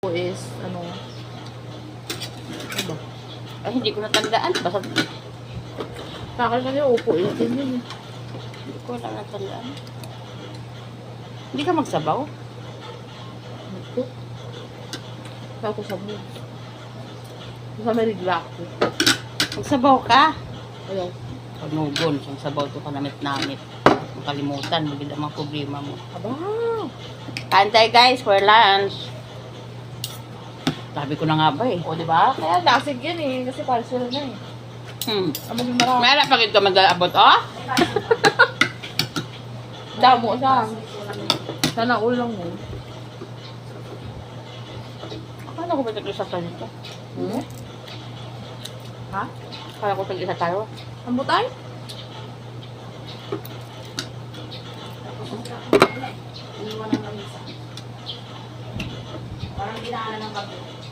is, ano ba? Ay, hindi ko natandaan. Basta Kakal kasi upo is, din yun eh. hindi ko lang natandaan. Hindi ka magsabaw? Ito. Tapos sabi. Sa may rigla ko. Magsabaw ka? Ayaw. Panugon, siyang sabaw to kanamit-namit. Makalimutan, maganda mga problema mo. Aba! Kain tayo guys for lunch. Sabi ko na nga ba eh. O, diba? Kaya lasig yan eh. Kasi parcel na eh. Ama yung marami. May alap pagod ka madalabot, oh? Damo siya. Sana ulang mo. Akala ko ba tag-isa tayo nito? Hmm? Ha? Akala ko tag-isa tayo. Ambutay?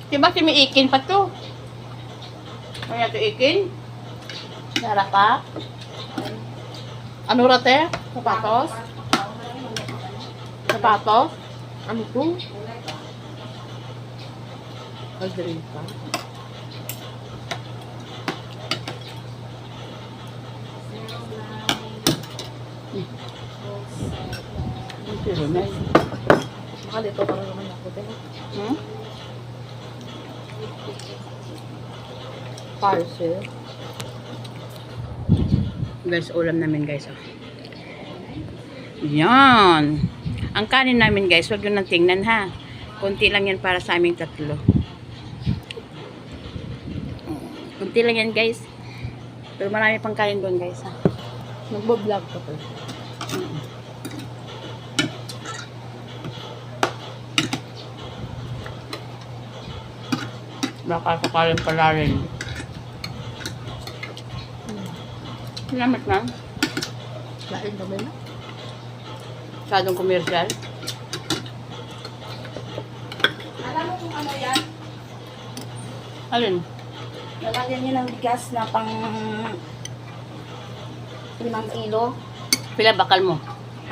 Diba si may ikin pa to? May ito ikin? Nara pa? Ano rate? Sapatos? Sapatos? Ano to? Magdring pa? Pero na eh. Baka dito para naman ako din. Parcel. Guys, ulam namin guys. Oh. Yan. Ang kanin namin guys, huwag yun nang tingnan ha. Kunti lang yan para sa aming tatlo. Kunti lang yan guys. Pero marami pang kanin doon guys ha. Nagbo-vlog ka pa. Baka sakaling pala rin. Salamat na. Lain kami na. Masyadong komersyal. Alam mo kung ano yan? Alin? Lalagyan niyo ng bigas na pang 5 kilo. Pila bakal mo?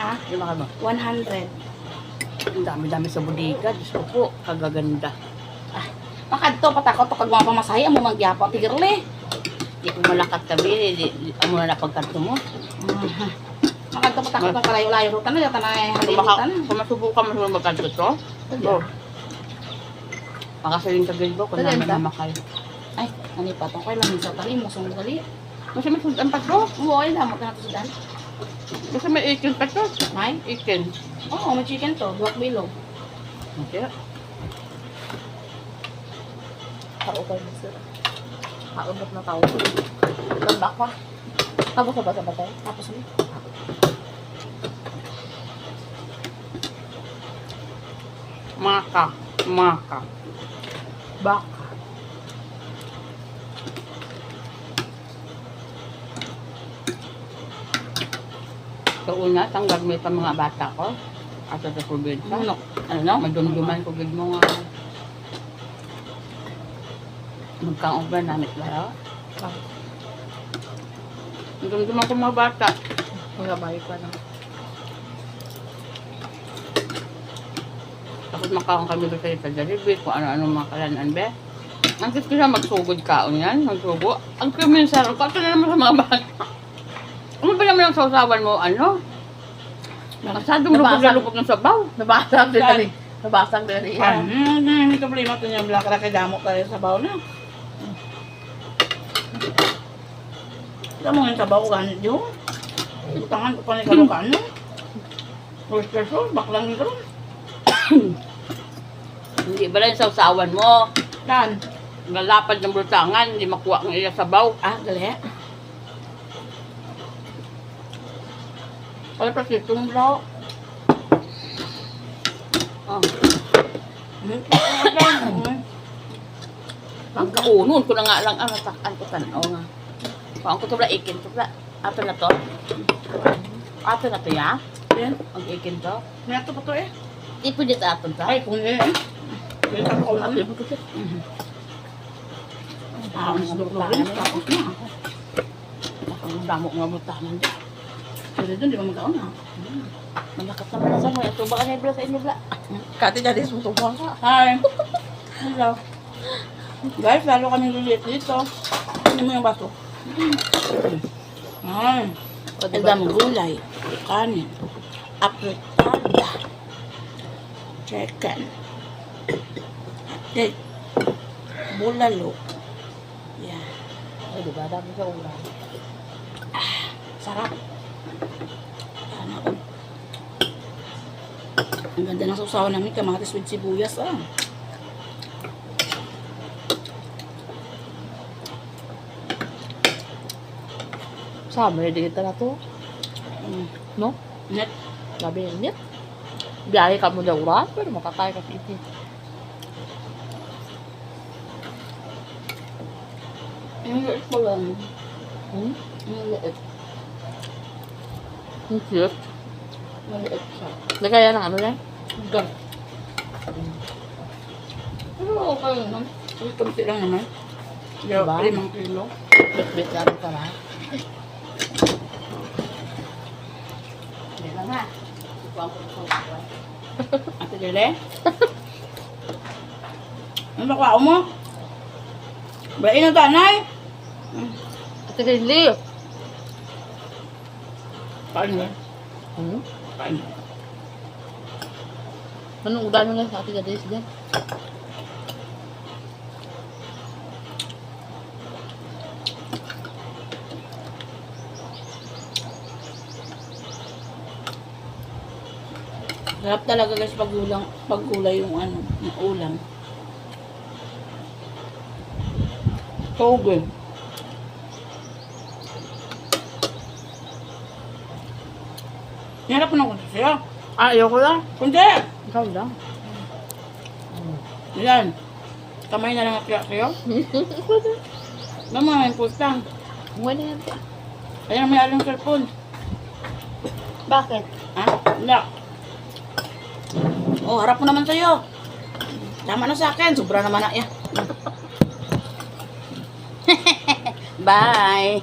Ha? Pila bakal mo? 100. Ang dami-dami sa bodega. Diyos ko po, kagaganda. Makadto patakot to kag mga pamasahe amo magyapa pigirle. Di ko malakat tabi. Amo na napagkanto mo. Makadto patakot ng kalayo-layo ro tanan tanay halimutan. Kung masubukan mo sa magkanto to, go. Makasaling kagil ko kung naman na makay. Ay, ani pa tong kay lang sa tali mo sung dali. Kasi may sudan pa to. Uy, lamot na to sudan. Kasi may ikin pa to. May? Ikin. Oo, may chicken to, duwak bilog. Okay. Kaupay mo sila. Kaunot na tao. Lambak pa. Tapos sa bata tayo. Tapos mo. Maka. Maka. Baka. Sa una, tanggag mo sa mga bata ko. Asa sa probinsya. Ano? Ano no? Madumduman ko gid mo nga. Magkaong ba namit ba? Madumduman ko mga bata. Magabay pa na. Tapos makaong kami doon sa Jollibee, kung ano-ano mga kalanaan be. Ang gusto siya magsugod kaon yan, magsugo. Ang kuminsar, kato na naman sa mga bata. Ano ba naman ang sausawan mo, ano? Masyadong lupog-lupog ng sabaw. Nabasag din ali. Nabasag din ali. Hindi problema to niya black ra kay damo tayo sa baw na. Kamu nga sa baw ganit yo. Utangan ko pa ni kalukan no. First person, baklang ni karon. Hindi ba lang yung sausawan mo? Dan. Galapad ng brutangan, hindi makuha ng iya sabaw. Ah, gali. Wala pa si itong bro. Oh. Ang kaunon ko na nga lang ang nasakan ko tanaw nga. Kung ko tubla ikin tubla. Ato na to. Ato na to ya. Yan. Ang ikin to. May ato pa to eh. Di pwede sa aton ta. Ay, kung eh. Kaya ako lang. Ah, mas doktor rin. Tapos na. Ang damo nga brutangan. Pero doon, di ba magkaon na? Malakas naman na sa mga. Ito ba ka na sa inyo bla? Kati jadi susubuan ka. Hi. Hello. Guys, lalo kami liliit dito. Hindi mo yung baso. Ay. O, diba? Ang gulay. Kanin. Apritada. Chicken. Atik. Bulalo. Yan. O, diba? Dami sa ulam. Sarap. Ano ko. Ang ganda ng sausawan namin. Kamatis with sibuyas. Ah. Summer, di kita na to. No? Net. Sabi niya, biyahe ka mo daw ura, pero makakaya ka kiti. Yung liit ko lang. Hmm? Yung liit. Ang cute. Maliit siya. Lagaya ng ano yan? Gan. Pero okay naman. Kasi kunti lang naman. Diba? 5 kilo. Bit-bit ka rin ka na. Hindi lang ha. Ate Lele? Ano ba kwao mo? Bain ang tanay? Ate Lily. Kain mo. Hmm? Kain. Anong ulan mo lang sa Ate Gadis dyan? Sarap talaga guys pag gulay yung ano, yung ulam. So good. Hirap na kunti siya. Ah, ayoko lang. Kunti! Ikaw lang. Yan. Kamay na lang kaya sa'yo. Naman, may putang. Muna yan. Ayan may aling cellphone. Bakit? Ha? Wala. Oh, harap mo naman sa'yo. Tama na sa akin. Sobra naman na yan. Bye!